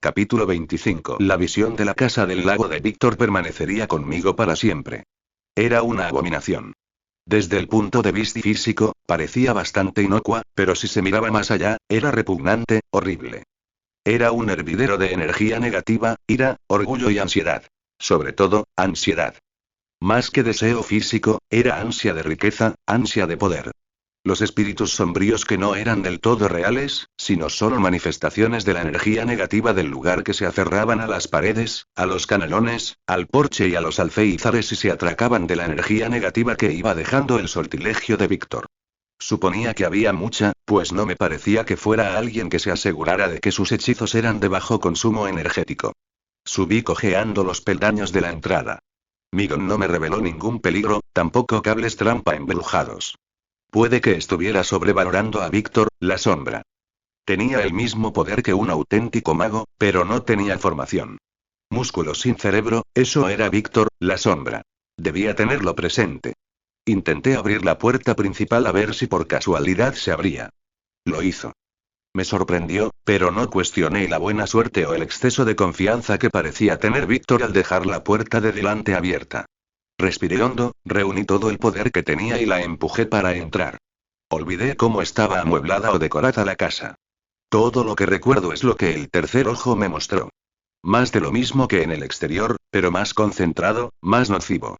Capítulo 25. La visión de la casa del lago de Víctor permanecería conmigo para siempre. Era una abominación. Desde el punto de vista físico, parecía bastante inocua, pero si se miraba más allá, era repugnante, horrible. Era un hervidero de energía negativa, ira, orgullo y ansiedad. Sobre todo, ansiedad. Más que deseo físico, era ansia de riqueza, ansia de poder. Los espíritus sombríos que no eran del todo reales, sino solo manifestaciones de la energía negativa del lugar que se aferraban a las paredes, a los canelones, al porche y a los alféizares y se atracaban de la energía negativa que iba dejando el sortilegio de Víctor. Suponía que había mucha, pues no me parecía que fuera alguien que se asegurara de que sus hechizos eran de bajo consumo energético. Subí cojeando los peldaños de la entrada. Migon no me reveló ningún peligro, tampoco cables trampa embrujados. Puede que estuviera sobrevalorando a Víctor, la sombra. Tenía el mismo poder que un auténtico mago, pero no tenía formación. Músculos sin cerebro, eso era Víctor, la sombra. Debía tenerlo presente. Intenté abrir la puerta principal a ver si por casualidad se abría. Lo hizo. Me sorprendió, pero no cuestioné la buena suerte o el exceso de confianza que parecía tener Víctor al dejar la puerta de delante abierta. Respiré hondo, reuní todo el poder que tenía y la empujé para entrar. Olvidé cómo estaba amueblada o decorada la casa. Todo lo que recuerdo es lo que el tercer ojo me mostró. Más de lo mismo que en el exterior, pero más concentrado, más nocivo.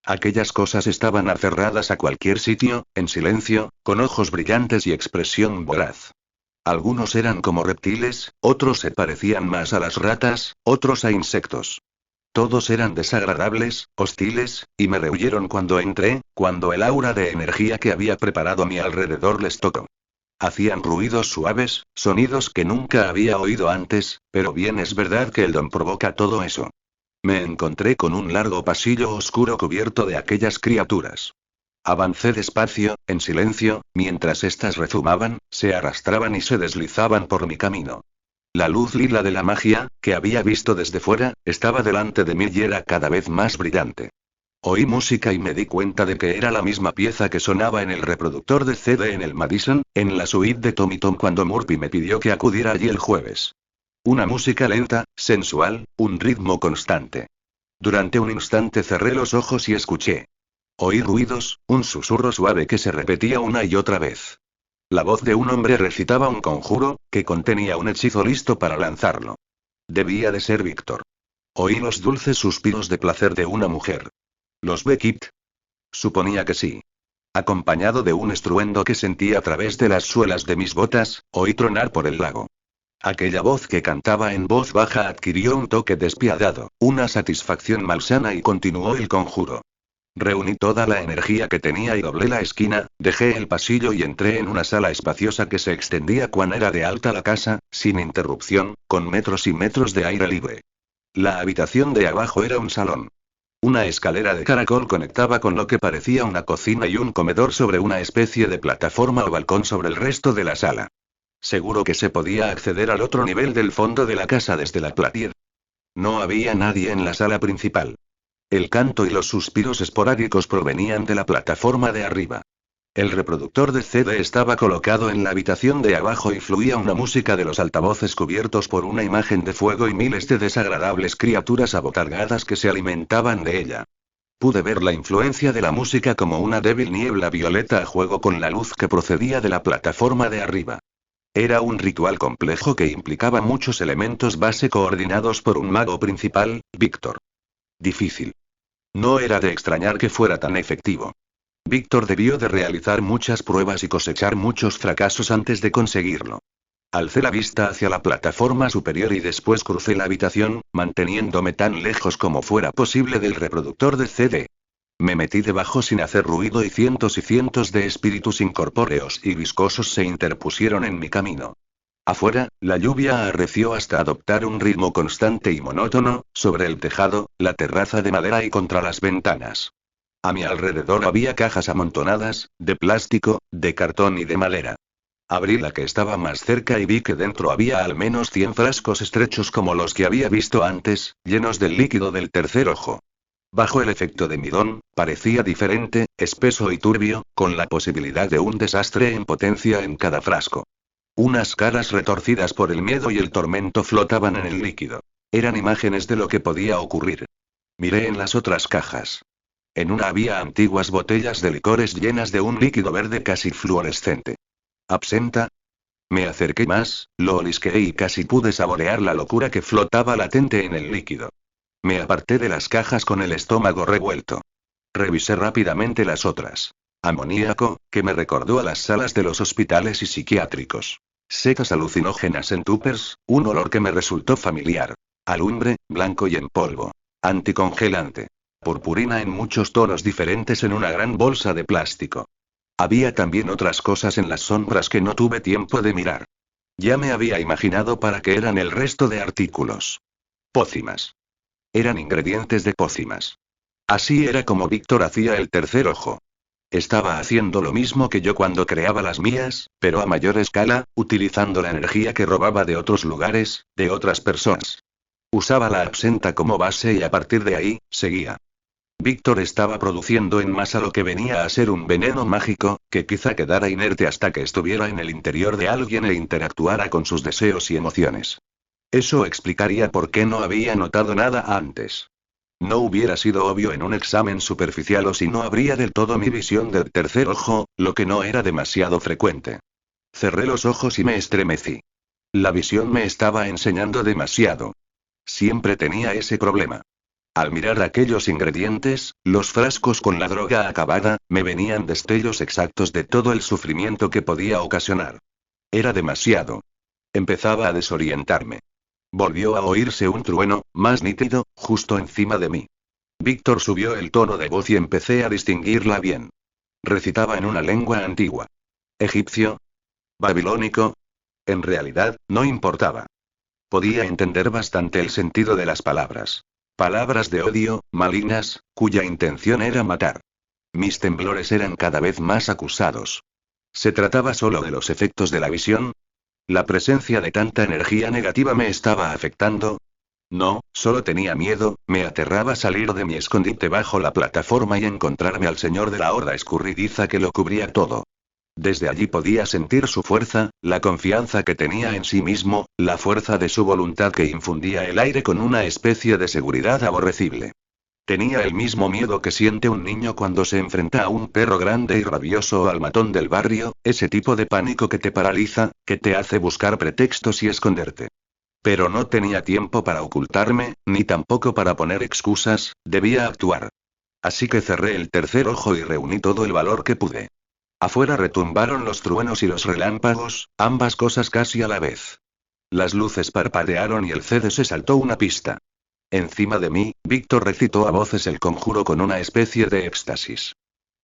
Aquellas cosas estaban aferradas a cualquier sitio, en silencio, con ojos brillantes y expresión voraz. Algunos eran como reptiles, otros se parecían más a las ratas, otros a insectos. Todos eran desagradables, hostiles, y me rehuyeron cuando entré, cuando el aura de energía que había preparado a mi alrededor les tocó. Hacían ruidos suaves, sonidos que nunca había oído antes, pero bien es verdad que el don provoca todo eso. Me encontré con un largo pasillo oscuro cubierto de aquellas criaturas. Avancé despacio, en silencio, mientras éstas rezumaban, se arrastraban y se deslizaban por mi camino. La luz lila de la magia, que había visto desde fuera, estaba delante de mí y era cada vez más brillante. Oí música y me di cuenta de que era la misma pieza que sonaba en el reproductor de CD en el Madison, en la suite de Tommy Tom cuando Murphy me pidió que acudiera allí el jueves. Una música lenta, sensual, un ritmo constante. Durante un instante cerré los ojos y escuché. Oí ruidos, un susurro suave que se repetía una y otra vez. La voz de un hombre recitaba un conjuro, que contenía un hechizo listo para lanzarlo. Debía de ser Víctor. Oí los dulces suspiros de placer de una mujer. ¿Los Beckett? Suponía que sí. Acompañado de un estruendo que sentí a través de las suelas de mis botas, oí tronar por el lago. Aquella voz que cantaba en voz baja adquirió un toque despiadado, una satisfacción malsana y continuó el conjuro. Reuní toda la energía que tenía y doblé la esquina, dejé el pasillo y entré en una sala espaciosa que se extendía cuán era de alta la casa, sin interrupción, con metros y metros de aire libre. La habitación de abajo era un salón. Una escalera de caracol conectaba con lo que parecía una cocina y un comedor sobre una especie de plataforma o balcón sobre el resto de la sala. Seguro que se podía acceder al otro nivel del fondo de la casa desde la platea. No había nadie en la sala principal. El canto y los suspiros esporádicos provenían de la plataforma de arriba. El reproductor de CD estaba colocado en la habitación de abajo y fluía una música de los altavoces cubiertos por una imagen de fuego y miles de desagradables criaturas abotargadas que se alimentaban de ella. Pude ver la influencia de la música como una débil niebla violeta a juego con la luz que procedía de la plataforma de arriba. Era un ritual complejo que implicaba muchos elementos base coordinados por un mago principal, Víctor. Difícil. No era de extrañar que fuera tan efectivo. Víctor debió de realizar muchas pruebas y cosechar muchos fracasos antes de conseguirlo. Alcé la vista hacia la plataforma superior y después crucé la habitación, manteniéndome tan lejos como fuera posible del reproductor de CD. Me metí debajo sin hacer ruido y cientos de espíritus incorpóreos y viscosos se interpusieron en mi camino. Afuera, la lluvia arreció hasta adoptar un ritmo constante y monótono, sobre el tejado, la terraza de madera y contra las ventanas. A mi alrededor había cajas amontonadas, de plástico, de cartón y de madera. Abrí la que estaba más cerca y vi que dentro había al menos 100 frascos estrechos como los que había visto antes, llenos del líquido del tercer ojo. Bajo el efecto de mi don, parecía diferente, espeso y turbio, con la posibilidad de un desastre en potencia en cada frasco. Unas caras retorcidas por el miedo y el tormento flotaban en el líquido. Eran imágenes de lo que podía ocurrir. Miré en las otras cajas. En una había antiguas botellas de licores llenas de un líquido verde casi fluorescente. ¿Absenta? Me acerqué más, lo olisqueé y casi pude saborear la locura que flotaba latente en el líquido. Me aparté de las cajas con el estómago revuelto. Revisé rápidamente las otras. Amoníaco, que me recordó a las salas de los hospitales y psiquiátricos. Setas alucinógenas en tuppers, un olor que me resultó familiar. Alumbre, blanco y en polvo. Anticongelante. Purpurina en muchos tonos diferentes en una gran bolsa de plástico. Había también otras cosas en las sombras que no tuve tiempo de mirar. Ya me había imaginado para qué eran el resto de artículos. Pócimas. Eran ingredientes de pócimas. Así era como Víctor hacía el tercer ojo. Estaba haciendo lo mismo que yo cuando creaba las mías, pero a mayor escala, utilizando la energía que robaba de otros lugares, de otras personas. Usaba la absenta como base y a partir de ahí, seguía. Víctor estaba produciendo en masa lo que venía a ser un veneno mágico, que quizá quedara inerte hasta que estuviera en el interior de alguien e interactuara con sus deseos y emociones. Eso explicaría por qué no había notado nada antes. No hubiera sido obvio en un examen superficial o si no habría del todo mi visión del tercer ojo, lo que no era demasiado frecuente. Cerré los ojos y me estremecí. La visión me estaba enseñando demasiado. Siempre tenía ese problema. Al mirar aquellos ingredientes, los frascos con la droga acabada, me venían destellos exactos de todo el sufrimiento que podía ocasionar. Era demasiado. Empezaba a desorientarme. Volvió a oírse un trueno, más nítido, justo encima de mí. Víctor subió el tono de voz y empecé a distinguirla bien. Recitaba en una lengua antigua. ¿Egipcio? ¿Babilónico? En realidad, no importaba. Podía entender bastante el sentido de las palabras. Palabras de odio, malignas, cuya intención era matar. Mis temblores eran cada vez más acusados. ¿Se trataba solo de los efectos de la visión? ¿La presencia de tanta energía negativa me estaba afectando? No, solo tenía miedo, me aterraba salir de mi escondite bajo la plataforma y encontrarme al señor de la horda escurridiza que lo cubría todo. Desde allí podía sentir su fuerza, la confianza que tenía en sí mismo, la fuerza de su voluntad que infundía el aire con una especie de seguridad aborrecible. Tenía el mismo miedo que siente un niño cuando se enfrenta a un perro grande y rabioso o al matón del barrio, ese tipo de pánico que te paraliza, que te hace buscar pretextos y esconderte. Pero no tenía tiempo para ocultarme, ni tampoco para poner excusas, debía actuar. Así que cerré el tercer ojo y reuní todo el valor que pude. Afuera retumbaron los truenos y los relámpagos, ambas cosas casi a la vez. Las luces parpadearon y el CD se saltó una pista. Encima de mí, Víctor recitó a voces el conjuro con una especie de éxtasis.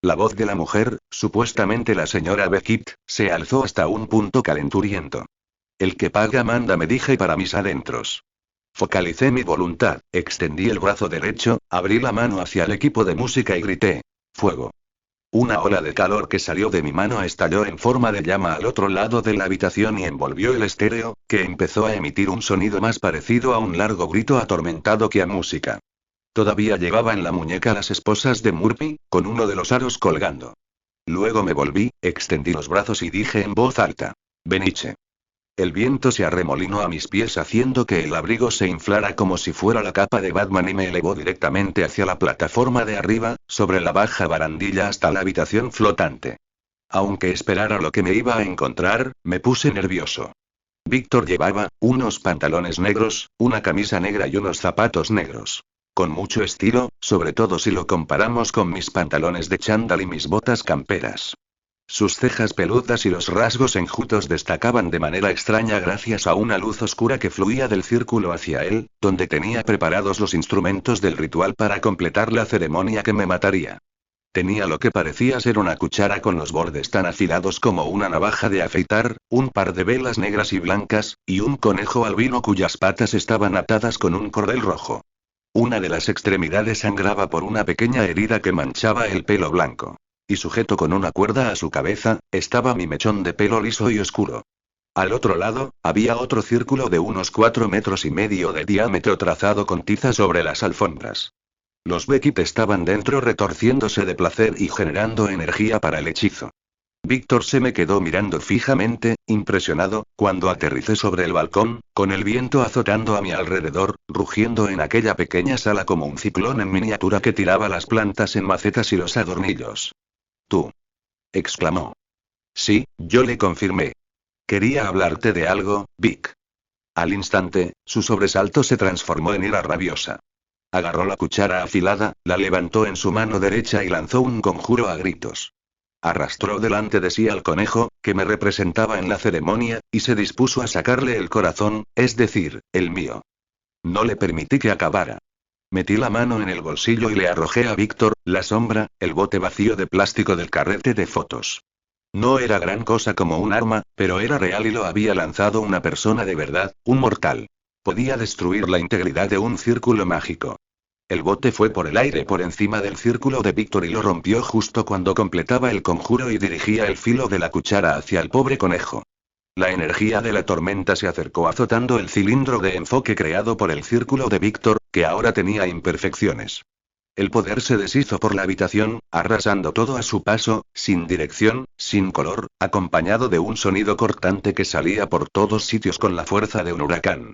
La voz de la mujer, supuestamente la señora Beckett, se alzó hasta un punto calenturiento. El que paga manda, me dije para mis adentros. Focalicé mi voluntad, extendí el brazo derecho, abrí la mano hacia el equipo de música y grité: ¡fuego! Una ola de calor que salió de mi mano estalló en forma de llama al otro lado de la habitación y envolvió el estéreo, que empezó a emitir un sonido más parecido a un largo grito atormentado que a música. Todavía llevaba en la muñeca las esposas de Murphy, con uno de los aros colgando. Luego me volví, extendí los brazos y dije en voz alta: Beniche. El viento se arremolinó a mis pies haciendo que el abrigo se inflara como si fuera la capa de Batman y me elevó directamente hacia la plataforma de arriba, sobre la baja barandilla hasta la habitación flotante. Aunque esperara lo que me iba a encontrar, me puse nervioso. Víctor llevaba unos pantalones negros, una camisa negra y unos zapatos negros. Con mucho estilo, sobre todo si lo comparamos con mis pantalones de chándal y mis botas camperas. Sus cejas peludas y los rasgos enjutos destacaban de manera extraña gracias a una luz oscura que fluía del círculo hacia él, donde tenía preparados los instrumentos del ritual para completar la ceremonia que me mataría. Tenía lo que parecía ser una cuchara con los bordes tan afilados como una navaja de afeitar, un par de velas negras y blancas, y un conejo albino cuyas patas estaban atadas con un cordel rojo. Una de las extremidades sangraba por una pequeña herida que manchaba el pelo blanco. Y sujeto con una cuerda a su cabeza, estaba mi mechón de pelo liso y oscuro. Al otro lado, había otro círculo de unos 4,5 metros de diámetro trazado con tiza sobre las alfombras. Los Beckett estaban dentro retorciéndose de placer y generando energía para el hechizo. Víctor se me quedó mirando fijamente, impresionado, cuando aterricé sobre el balcón, con el viento azotando a mi alrededor, rugiendo en aquella pequeña sala como un ciclón en miniatura que tiraba las plantas en macetas y los adornillos. «Tú», exclamó. «Sí», yo le confirmé. «Quería hablarte de algo, Vic». Al instante, su sobresalto se transformó en ira rabiosa. Agarró la cuchara afilada, la levantó en su mano derecha y lanzó un conjuro a gritos. Arrastró delante de sí al conejo, que me representaba en la ceremonia, y se dispuso a sacarle el corazón, es decir, el mío. No le permití que acabara. Metí la mano en el bolsillo y le arrojé a Víctor, la sombra, el bote vacío de plástico del carrete de fotos. No era gran cosa como un arma, pero era real y lo había lanzado una persona de verdad, un mortal. Podía destruir la integridad de un círculo mágico. El bote fue por el aire por encima del círculo de Víctor y lo rompió justo cuando completaba el conjuro y dirigía el filo de la cuchara hacia el pobre conejo. La energía de la tormenta se acercó azotando el cilindro de enfoque creado por el círculo de Víctor, que ahora tenía imperfecciones. El poder se deshizo por la habitación, arrasando todo a su paso, sin dirección, sin color, acompañado de un sonido cortante que salía por todos sitios con la fuerza de un huracán.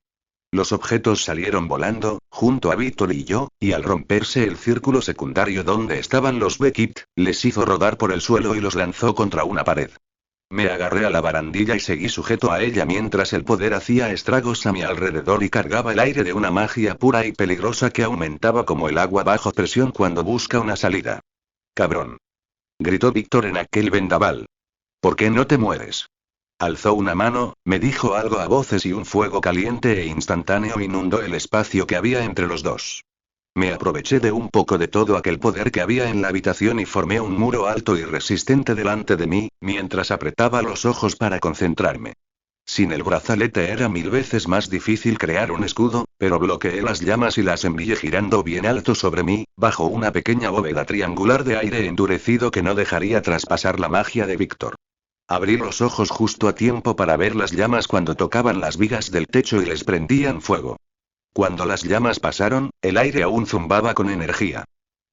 Los objetos salieron volando, junto a Víctor y yo, y al romperse el círculo secundario donde estaban los Beckett, les hizo rodar por el suelo y los lanzó contra una pared. Me agarré a la barandilla y seguí sujeto a ella mientras el poder hacía estragos a mi alrededor y cargaba el aire de una magia pura y peligrosa que aumentaba como el agua bajo presión cuando busca una salida. «Cabrón», gritó Víctor en aquel vendaval. «¿Por qué no te mueres?» Alzó una mano, me dijo algo a voces y un fuego caliente e instantáneo inundó el espacio que había entre los dos. Me aproveché de un poco de todo aquel poder que había en la habitación y formé un muro alto y resistente delante de mí, mientras apretaba los ojos para concentrarme. Sin el brazalete era 1000 veces más difícil crear un escudo, pero bloqueé las llamas y las envié girando bien alto sobre mí, bajo una pequeña bóveda triangular de aire endurecido que no dejaría traspasar la magia de Víctor. Abrí los ojos justo a tiempo para ver las llamas cuando tocaban las vigas del techo y les prendían fuego. Cuando las llamas pasaron, el aire aún zumbaba con energía.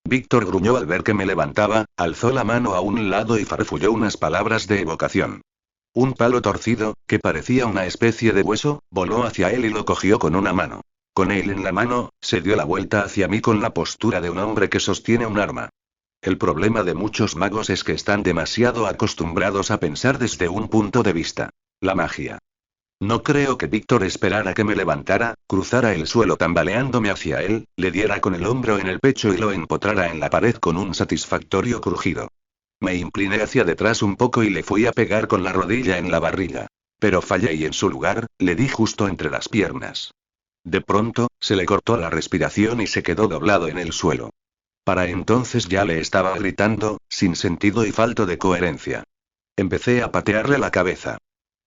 Víctor gruñó al ver que me levantaba, alzó la mano a un lado y farfulló unas palabras de evocación. Un palo torcido, que parecía una especie de hueso, voló hacia él y lo cogió con una mano. Con él en la mano, se dio la vuelta hacia mí con la postura de un hombre que sostiene un arma. El problema de muchos magos es que están demasiado acostumbrados a pensar desde un punto de vista. La magia. No creo que Víctor esperara que me levantara, cruzara el suelo tambaleándome hacia él, le diera con el hombro en el pecho y lo empotrara en la pared con un satisfactorio crujido. Me incliné hacia detrás un poco y le fui a pegar con la rodilla en la barriga. Pero fallé y en su lugar, le di justo entre las piernas. De pronto, se le cortó la respiración y se quedó doblado en el suelo. Para entonces ya le estaba gritando, sin sentido y falto de coherencia. Empecé a patearle la cabeza.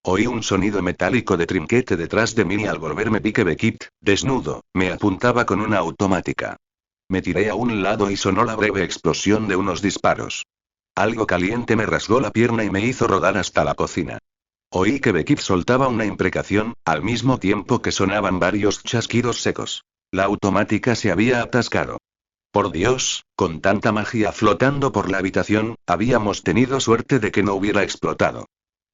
Oí un sonido metálico de trinquete detrás de mí y al volverme vi que Beckett, desnudo, me apuntaba con una automática. Me tiré a un lado y sonó la breve explosión de unos disparos. Algo caliente me rasgó la pierna y me hizo rodar hasta la cocina. Oí que Beckett soltaba una imprecación, al mismo tiempo que sonaban varios chasquidos secos. La automática se había atascado. Por Dios, con tanta magia flotando por la habitación, habíamos tenido suerte de que no hubiera explotado.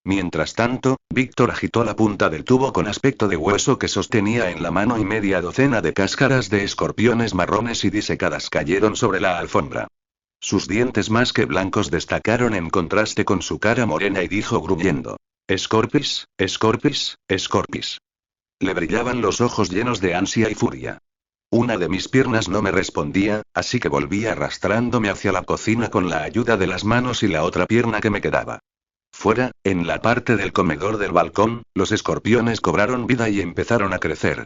Mientras tanto, Víctor agitó la punta del tubo con aspecto de hueso que sostenía en la mano y media docena de cáscaras de escorpiones marrones y disecadas cayeron sobre la alfombra. Sus dientes más que blancos destacaron en contraste con su cara morena y dijo gruñendo: «Scorpis, Scorpis, Scorpis». Le brillaban los ojos llenos de ansia y furia. Una de mis piernas no me respondía, así que volví arrastrándome hacia la cocina con la ayuda de las manos y la otra pierna que me quedaba. Fuera, en la parte del comedor del balcón, los escorpiones cobraron vida y empezaron a crecer.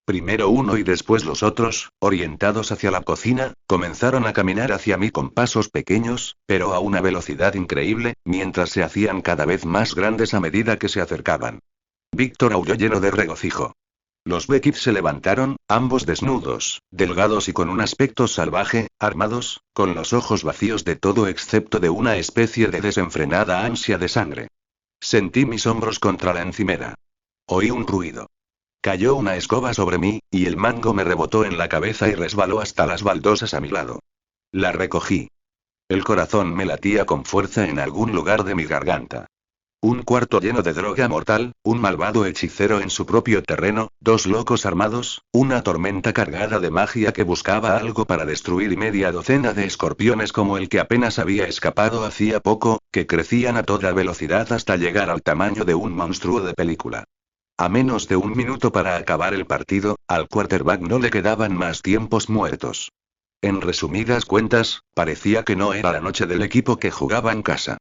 Primero uno y después los otros, orientados hacia la cocina, comenzaron a caminar hacia mí con pasos pequeños, pero a una velocidad increíble, mientras se hacían cada vez más grandes a medida que se acercaban. Víctor aulló lleno de regocijo. Los Beckett se levantaron, ambos desnudos, delgados y con un aspecto salvaje, armados, con los ojos vacíos de todo excepto de una especie de desenfrenada ansia de sangre. Sentí mis hombros contra la encimera. Oí un ruido. Cayó una escoba sobre mí, y el mango me rebotó en la cabeza y resbaló hasta las baldosas a mi lado. La recogí. El corazón me latía con fuerza en algún lugar de mi garganta. Un cuarto lleno de droga mortal, un malvado hechicero en su propio terreno, dos locos armados, una tormenta cargada de magia que buscaba algo para destruir y media docena de escorpiones como el que apenas había escapado hacía poco, que crecían a toda velocidad hasta llegar al tamaño de un monstruo de película. A menos de un minuto para acabar el partido, al quarterback no le quedaban más tiempos muertos. En resumidas cuentas, parecía que no era la noche del equipo que jugaba en casa.